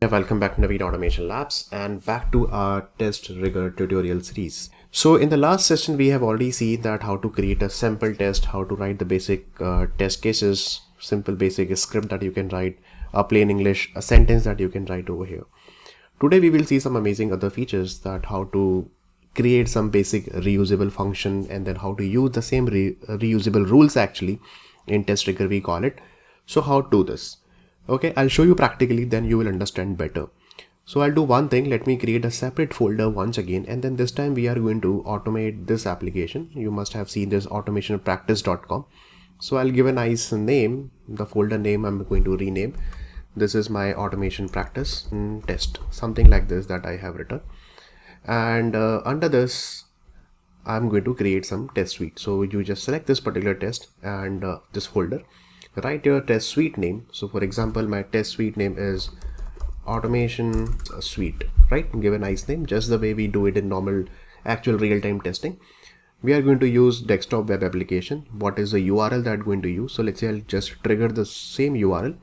Welcome back to Naveen Automation Labs and back to our testRigor tutorial series. So in the last session, we have already seen that how to create a sample test, how to write the basic test cases, simple basic script that you can write, a plain English, a sentence that you can write over here. Today, we will see some amazing other features that how to create some basic reusable function and then how to use the same reusable rules actually in testRigor we call it. So how to do this? Okay, I'll show you practically, then you will understand better. So I'll do one thing. Let me create a separate folder once again, and then this time we are going to automate this application. You must have seen this automationpractice.com. So I'll give a nice name. The folder name I'm going to rename. This is my automation practice test, something like this that I have written. And under this, I'm going to create some test suite. So you just select this particular test and this folder. Write your test suite name. So for example, my test suite name is automation suite, right? Give a nice name, just the way we do it in normal actual real-time testing. We are going to use desktop web application. What is the URL that I'm going to use? So let's say I'll just trigger the same URL.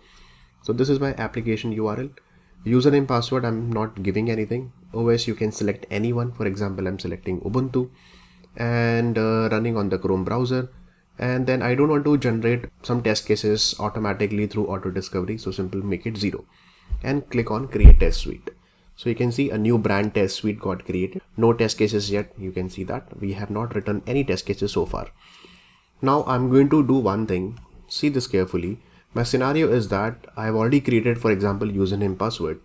So this is my application URL. Username, password, I'm not giving anything. OS, you can select anyone. For example, I'm selecting Ubuntu and running on the Chrome browser. And then I don't want to generate some test cases automatically through auto discovery. So simple, make it 0 and click on create test suite. So you can see a new brand test suite got created. No test cases yet. You can see that we have not written any test cases so far. Now I'm going to do one thing. See this carefully. My scenario is that I have already created, for example, username, password,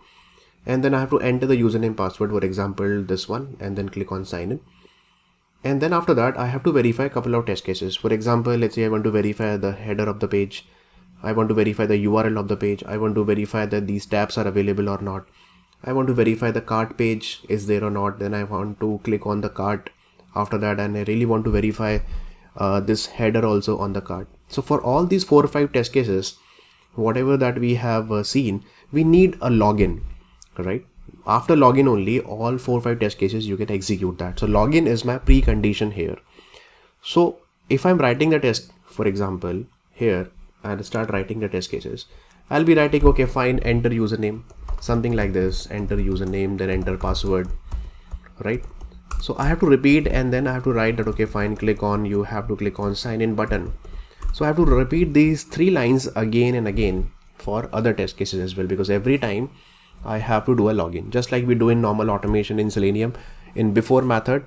and then I have to enter the username, password, for example, this one, and then click on sign in. And then after that, I have to verify a couple of test cases. For example, let's say I want to verify the header of the page. I want to verify the URL of the page. I want to verify that these tabs are available or not. I want to verify the cart page is there or not. Then I want to click on the cart after that. And I really want to verify this header also on the cart. So for all these 4 or 5 test cases, whatever that we have seen, we need a login, right? After login only, all 4 or 5 test cases you can execute that. So login is my precondition here. So if I'm writing the test, for example, here and start writing the test cases, I'll be writing, okay, fine, enter username, something like this, enter username, then enter password, right? So I have to repeat and then I have to write that, okay, fine, you have to click on sign in button. So I have to repeat these 3 lines again and again for other test cases as well, because every time I have to do a login, just like we do in normal automation in Selenium. In before method,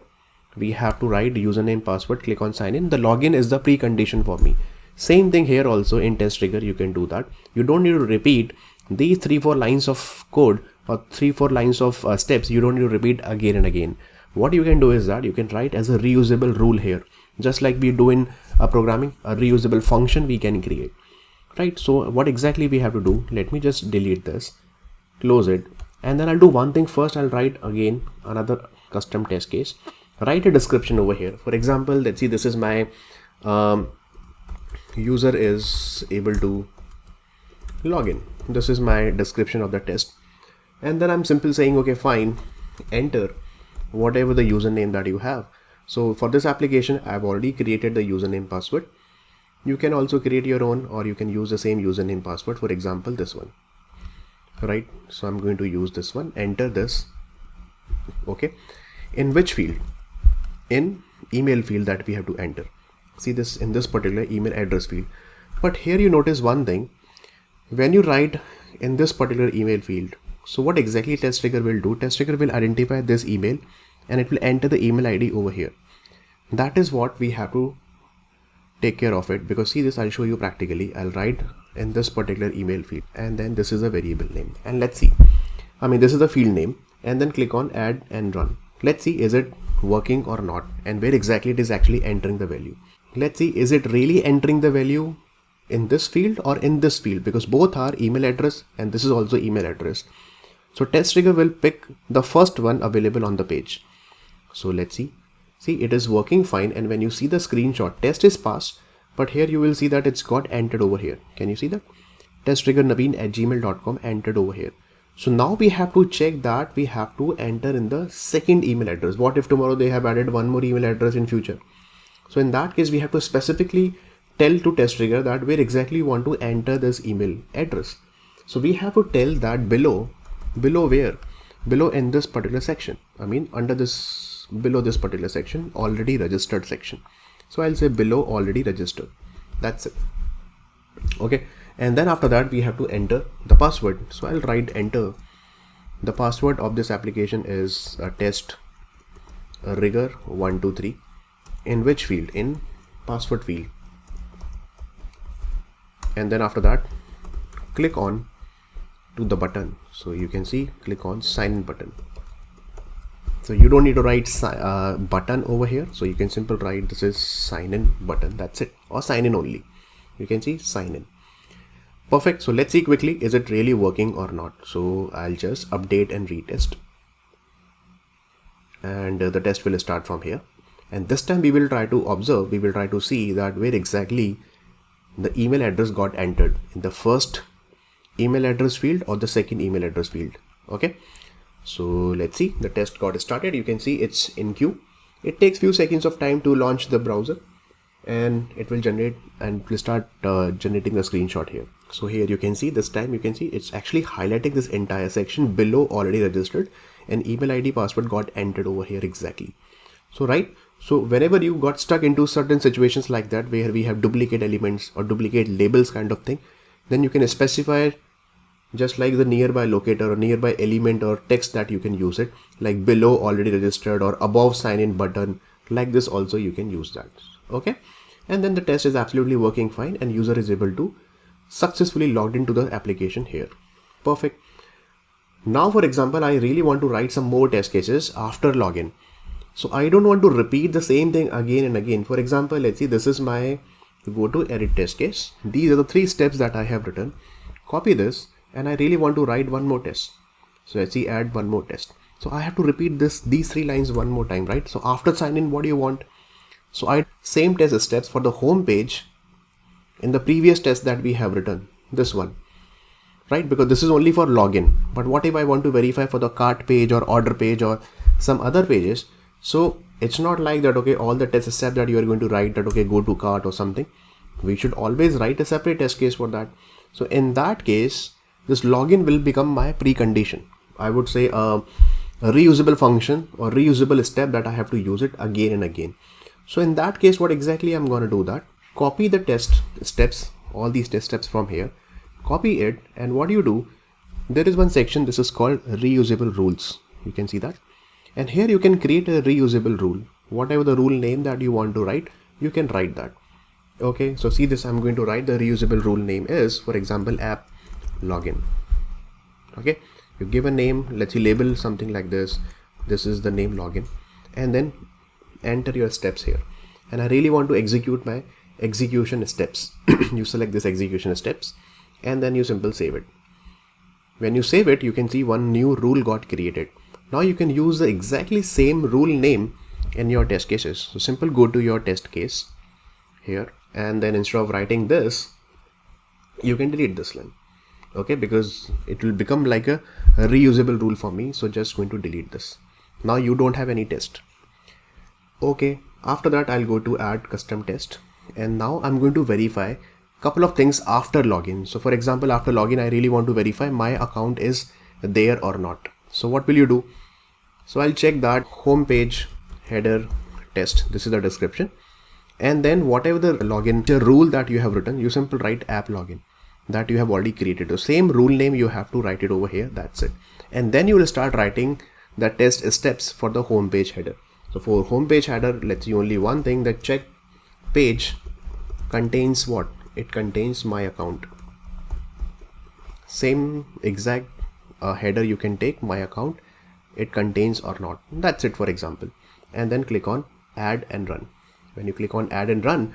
we have to write username, password, click on sign in. The login is the precondition for me. Same thing here also in testRigor, you can do that. You don't need to repeat these 3-4 lines of code or 3-4 lines of steps. You don't need to repeat again and again. What you can do is that you can write as a reusable rule here, just like we do in programming, a reusable function we can create, right? So what exactly we have to do? Let me just delete this. Close it, and then I'll do one thing. First, I'll write again another custom test case. Write a description over here. For example, let's see, this is my user is able to log in. This is my description of the test, and then I'm simply saying, okay, fine, enter whatever the username that you have. So for this application, I've already created the username, password. You can also create your own, or you can use the same username, password. For example, this one. Right, so I'm going to use this one, enter this. Okay, in which field? In email field that we have to enter. See this in this particular email address field. But here you notice one thing, when you write in this particular email field, so what exactly testRigor will do? testRigor will identify this email and it will enter the email ID over here. That is what we have to take care of it, because see this, I'll show you practically. I'll write in this particular email field, and then this is a variable name, and let's see, this is the field name, and then click on add and run. Let's see, is it working or not, and where exactly it is actually entering the value. Let's see, is it really entering the value in this field or in this field, because both are email address and this is also email address. So testRigor will pick the first one available on the page. So let's see, it is working fine, and when you see the screenshot, test is passed. But here you will see that it's got entered over here. Can you see that? testRigorNaveen@gmail.com entered over here. So now we have to check that we have to enter in the second email address. What if tomorrow they have added one more email address in future? So in that case, we have to specifically tell to testRigor that where exactly we want to enter this email address. So we have to tell that below Below where? Below in this particular section. I mean under this, below this particular section, already registered section. So I'll say below already registered. That's it. Okay. And then after that we have to enter the password. So I'll write enter. The password of this application is testRigor 123. In which field? In password field. And then after that click on to the button. So you can see, click on sign in button. So you don't need to write button over here. So you can simply write this is sign in button. That's it. Or sign in only. You can see sign in. Perfect. So let's see quickly, is it really working or not? So I'll just update and retest. And the test will start from here. And this time we will try to observe, we will try to see that where exactly the email address got entered, in the first email address field or the second email address field. Okay. So let's see, the test got started. You can see it's in queue. It takes few seconds of time to launch the browser, and it will generate and will start generating the screenshot here. So here you can see, this time you can see it's actually highlighting this entire section below already registered, and email ID password got entered over here exactly. So right. So whenever you got stuck into certain situations like that, where we have duplicate elements or duplicate labels kind of thing, then you can specify just like the nearby locator or nearby element or text that you can use it, like below already registered or above sign in button, like this also you can use that. Okay. And then the test is absolutely working fine and user is able to successfully logged into the application here. Perfect. Now for example, I really want to write some more test cases after login. So I don't want to repeat the same thing again and again. For example, let's see, this is my go to edit test case. These are the 3 steps that I have written. Copy this, and I really want to write one more test. So let's see, add one more test. So I have to repeat these 3 lines one more time, right? So after sign in, what do you want? So I same test steps for the home page in the previous test that we have written, this one, right? Because this is only for login. But what if I want to verify for the cart page or order page or some other pages? So it's not like that, okay, all the test steps that you are going to write that, okay, go to cart or something. We should always write a separate test case for that. So in that case, this login will become my precondition. I would say a reusable function or reusable step that I have to use it again and again. So in that case, what exactly I'm going to do that, copy the test steps, all these test steps from here, copy it. And what you do, there is one section, this is called reusable rules. You can see that. And here you can create a reusable rule. Whatever the rule name that you want to write, you can write that. Okay, so see this, I'm going to write the reusable rule name is, for example, app login. Okay, you give a name, let's see, label something like this. This is the name login, and then enter your steps here. And I really want to execute my execution steps. You select this execution steps, and then you simply save it. When you save it, you can see one new rule got created. Now you can use the exactly same rule name in your test cases. So simple go to your test case here, and then instead of writing this, you can delete this line. Okay, because it will become like a reusable rule for me. So just going to delete this. Now you don't have any test. Okay, after that I'll go to add custom test, and now I'm going to verify couple of things after login. So for example, after login, I really want to verify my account is there or not. So what will you do? So I'll check that home page header test. This is the description. And then whatever the login rule that you have written, you simply write app login that you have already created. The same rule name you have to write it over here. That's it. And then you will start writing the test steps for the home page header. So for home page header, let's see only one thing, that check page contains what? It contains my account. Same exact header you can take, my account, it contains or not. That's it, for example. And then click on add and run. When you click on add and run,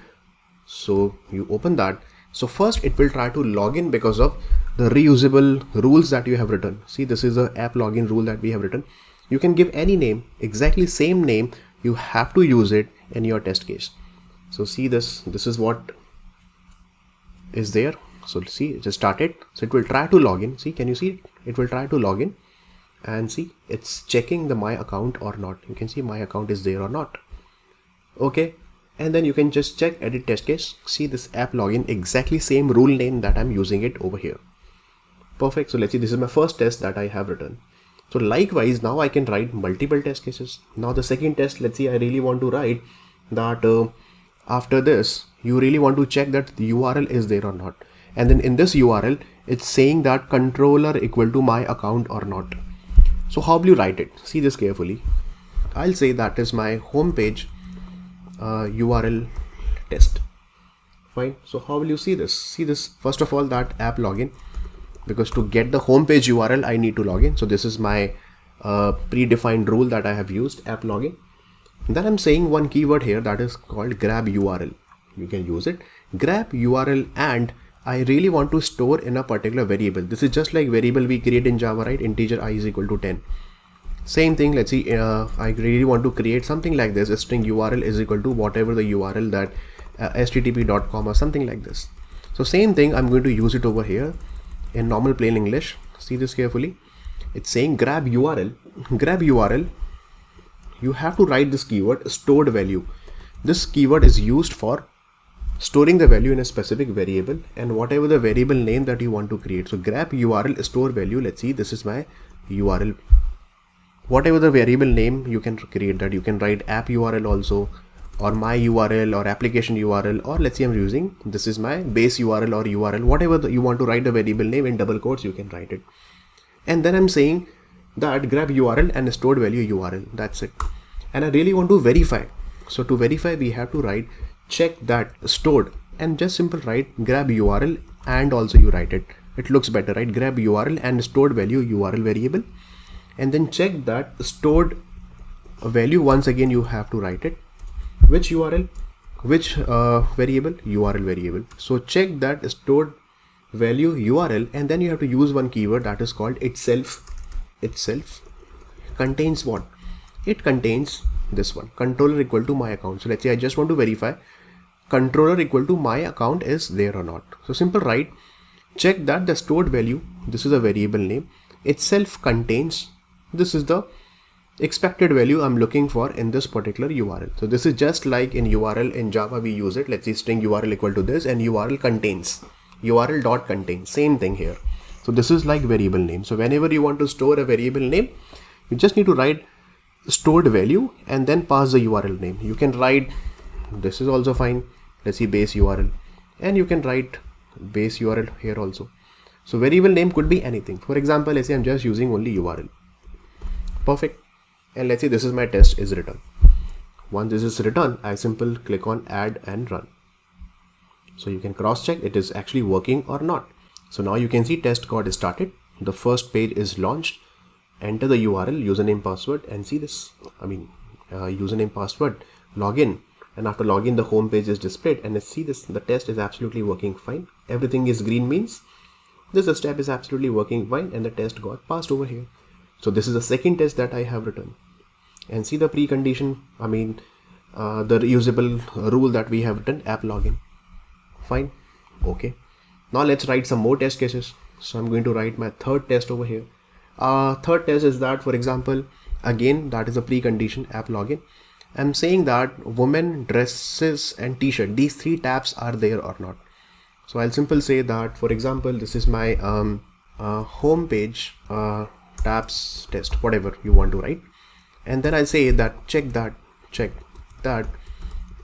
so you open that. So first it will try to log in because of the reusable rules that you have written. See, this is the app login rule that we have written. You can give any name, exactly same name. You have to use it in your test case. So see this is what is there. So see, it just started. So it will try to log in. See, can you see it? It will try to log in, and see, it's checking the my account or not. You can see my account is there or not. Okay. And then you can just check edit test case. See this app login, exactly same rule name that I'm using it over here. Perfect. So let's see, this is my first test that I have written. So likewise, now I can write multiple test cases. Now the second test, let's see, I really want to write that after this, you really want to check that the URL is there or not. And then in this URL, it's saying that controller equal to my account or not. So how will you write it? See this carefully. I'll say that is my home page URL test. Fine. So how will you see this? See this, first of all, that app login, because to get the home page URL, I need to log in. So this is my predefined rule that I have used, app login. Then I'm saying one keyword here that is called grab URL. You can use it, grab URL, and I really want to store in a particular variable. This is just like variable we create in Java, right? Integer I is equal to 10. Same thing, let's see, I really want to create something like this, a string URL is equal to whatever the URL that http.com or something like this. So same thing, I'm going to use it over here in normal plain English. See this carefully. It's saying grab URL. Grab URL, you have to write this keyword stored value. This keyword is used for storing the value in a specific variable and whatever the variable name that you want to create. So grab URL store value. Let's see, this is my URL. Whatever the variable name you can create that. You can write app URL also, or my URL, or application URL, or let's say I'm using, this is my base URL or URL, whatever you want to write the variable name in double quotes, you can write it. And then I'm saying that grab URL and stored value URL. That's it. And I really want to verify. So to verify, we have to write check that stored, and just simple write grab URL and also you write it. It looks better, right? Grab URL and stored value URL variable, and then check that stored value. Once again, you have to write it. Which URL? Which variable? URL variable. So check that stored value URL, and then you have to use one keyword that is called itself. Itself contains what? It contains this one, controller equal to my account. So let's say I just want to verify controller equal to my account is there or not. So simple write check that the stored value, this is a variable name, itself contains, this is the expected value I'm looking for in this particular URL. So this is just like in URL in Java we use it. Let's say string URL equal to this and URL contains, URL dot contain, same thing here. So this is like variable name. So whenever you want to store a variable name, you just need to write stored value and then pass the URL name. You can write, this is also fine. Let's see base URL, and you can write base URL here also. So variable name could be anything. For example, let's say I'm just using only URL. Perfect. And let's say this is my test is written. Once this is written, I simply click on add and run. So you can cross check it is actually working or not. So now you can see test code is started. The first page is launched. Enter the URL, username, password, and see this. Username, password, login. And after login, the home page is displayed, and let's see this. The test is absolutely working fine. Everything is green means this step is absolutely working fine, and the test got passed over here. So this is the second test that I have written. And see the precondition, the reusable rule that we have written, app login. Fine. Okay. Now let's write some more test cases. So I'm going to write my third test over here. Third test is that, for example, again, that is a precondition, app login. I'm saying that women, dresses, and t-shirt, these three tabs are there or not. So I'll simply say that, for example, this is my home page tabs test, whatever you want to write. And then I'll say that check that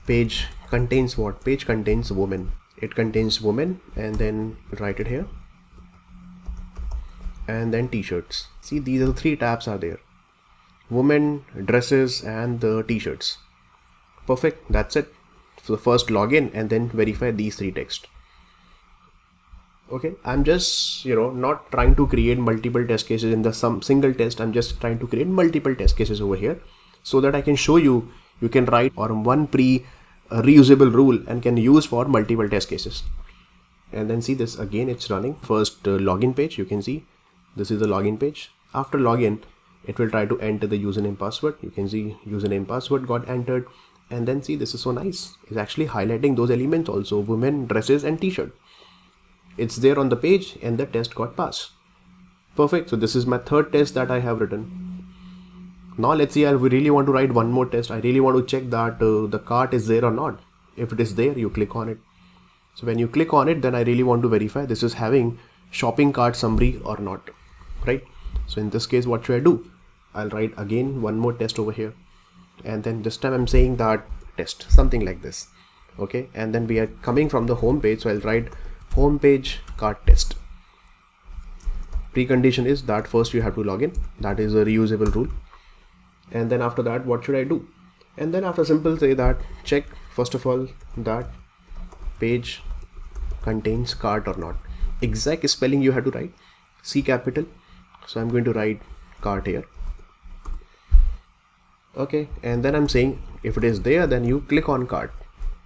page contains what? Page contains women. It contains women, and then write it here. And then t-shirts. See, these are the three tabs are there. Women, dresses, and the t-shirts. Perfect. That's it. So the first login and then verify these three text. Okay. I'm just, not trying to create multiple test cases in the some single test. I'm just trying to create multiple test cases over here so that I can show you, you can write on one reusable rule and can use for multiple test cases. And then see this again, it's running. First login page, you can see this is the login page. After login, it will try to enter the username, password. You can see username, password got entered, and then see this is so nice. It's actually highlighting those elements also, women, dresses, and t-shirt. It's there on the page, and the test got passed. Perfect. So this is my third test that I have written. Now let's see, I really want to write one more test. I really want to check that the cart is there or not. If it is there, you click on it. So when you click on it, then I really want to verify this is having shopping cart summary or not, right? So in this case, what should I do? I'll write again one more test over here, and then this time I'm saying that test, something like this. Okay, and then we are coming from the home page, so I'll write home page cart test. Precondition is that first you have to log in. That is a reusable rule. And then after that, what should I do? And then after simple say that check first of all that page contains cart or not. Exact spelling you have to write, C capital. So I'm going to write cart here. Okay, and then I'm saying if it is there, then you click on cart.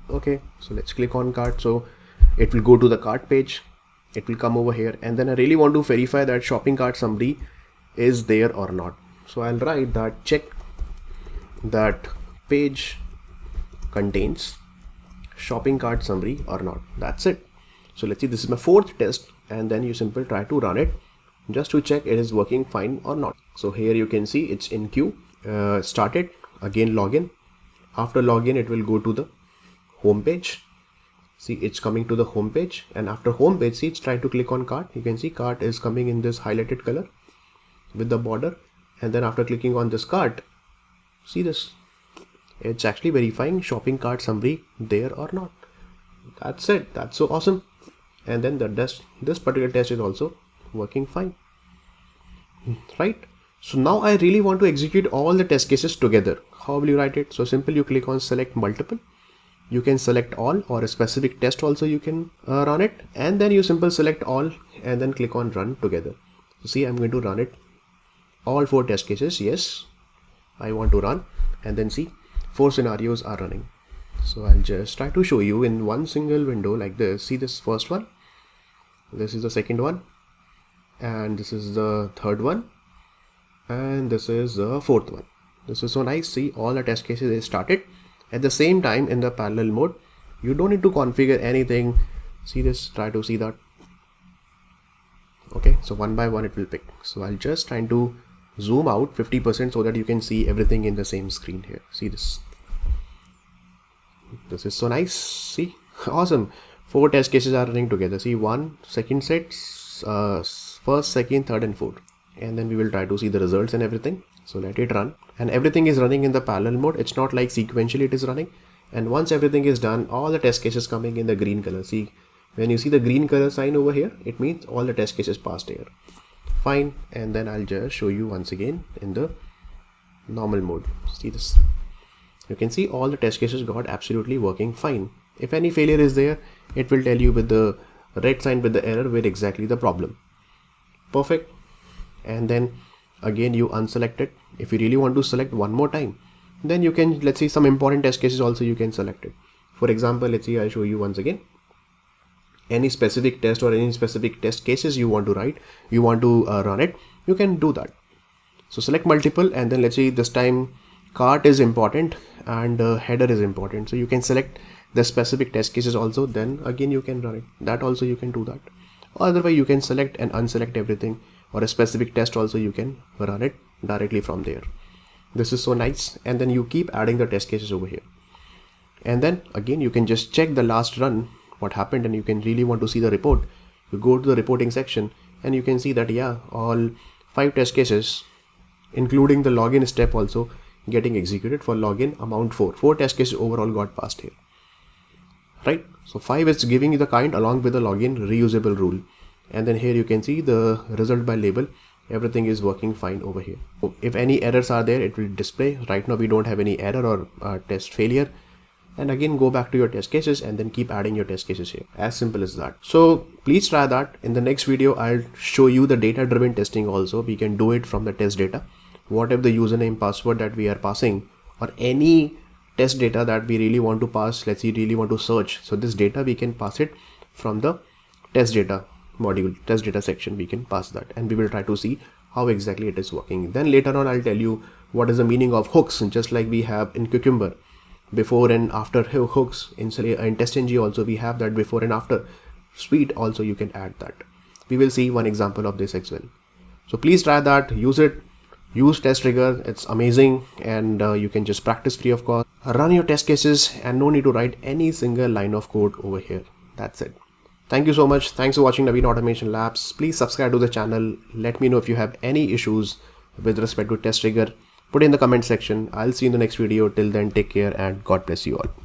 Okay, so let's click on cart. So it will go to the cart page. It will come over here, and then I really want to verify that shopping cart summary is there or not. So I'll write that check that page contains shopping cart summary or not. That's it. So let's see, this is my fourth test, and then you simply try to run it just to check it is working fine or not. So here you can see it's in queue. Started, again login. After login, it will go to the home page. See, it's coming to the home page, and after home page, see, it's trying to click on cart. You can see cart is coming in this highlighted color with the border, and then after clicking on this cart, see this, it's actually verifying shopping cart summary there or not. That's it. That's so awesome. And then this particular test is also working fine, right? So now I really want to execute all the test cases together. How will you write it? So simple, you click on select multiple. You can select all, or a specific test also you can run it, and then you simple select all and then click on run together. So see, I'm going to run it, all 4 test cases. Yes, I want to run, and then see 4 scenarios are running. So I'll just try to show you in one single window like this. See this first one, this is the second one, and this is the third one, and this is the fourth one. This is so nice. See, all the test cases is started at the same time in the parallel mode. You don't need to configure anything. See this, try to see that. Okay, so one by one it will pick. So I'll just try to zoom out 50% so that you can see everything in the same screen here. See this. This is so nice. See, awesome. 4 test cases are running together. See, 1 second set, first, second, third, and fourth. And then we will try to see the results and everything. So let it run, and everything is running in the parallel mode. It's not like sequentially it is running. And once everything is done, all the test cases coming in the green color. See, when you see the green color sign over here, it means all the test cases passed here. Fine. And then I'll just show you once again in the normal mode. See this. You can see all the test cases got absolutely working fine. If any failure is there, it will tell you with the red sign with the error where exactly the problem. Perfect. And then again you unselect it. If you really want to select one more time, then you can, let's see, some important test cases also you can select it. For example, let's see, I'll show you once again. Any specific test or any specific test cases you want to write, you want to run it, you can do that. So select multiple, and then let's see, this time cart is important and header is important. So you can select the specific test cases also, then again you can run it. That also you can do that. Or otherwise you can select and unselect everything, or a specific test also you can run it directly from there. This is so nice. And then you keep adding the test cases over here. And then again, you can just check the last run, what happened, and you can really want to see the report. You go to the reporting section and you can see that, yeah, all 5 test cases, including the login step also getting executed. For login amount 4 test cases overall got passed here, right? So 5 is giving you the kind along with the login reusable rule. And then here you can see the result by label. Everything is working fine over here. If any errors are there, it will display. Right now we don't have any error or test failure. And again, go back to your test cases and then keep adding your test cases here. As simple as that. So please try that. In the next video, I'll show you the data-driven testing also. We can do it from the test data. What if the username, password that we are passing, or any test data that we really want to pass, let's say really want to search. So this data, we can pass it from the test data module, test data section. We can pass that, and we will try to see how exactly it is working. Then later on, I'll tell you what is the meaning of hooks, just like we have in Cucumber. Before and after hooks in testng also we have that before and after. Suite also you can add that. We will see one example of this as well. So please try that, use it, use testRigor. It's amazing, and you can just practice free of cost. Run your test cases and no need to write any single line of code over here. That's it. Thank you so much. Thanks for watching Naveen Automation Labs. Please subscribe to the channel. Let me know if you have any issues with respect to testRigor. Put it in the comment section. I'll see you in the next video. Till then, take care and God bless you all.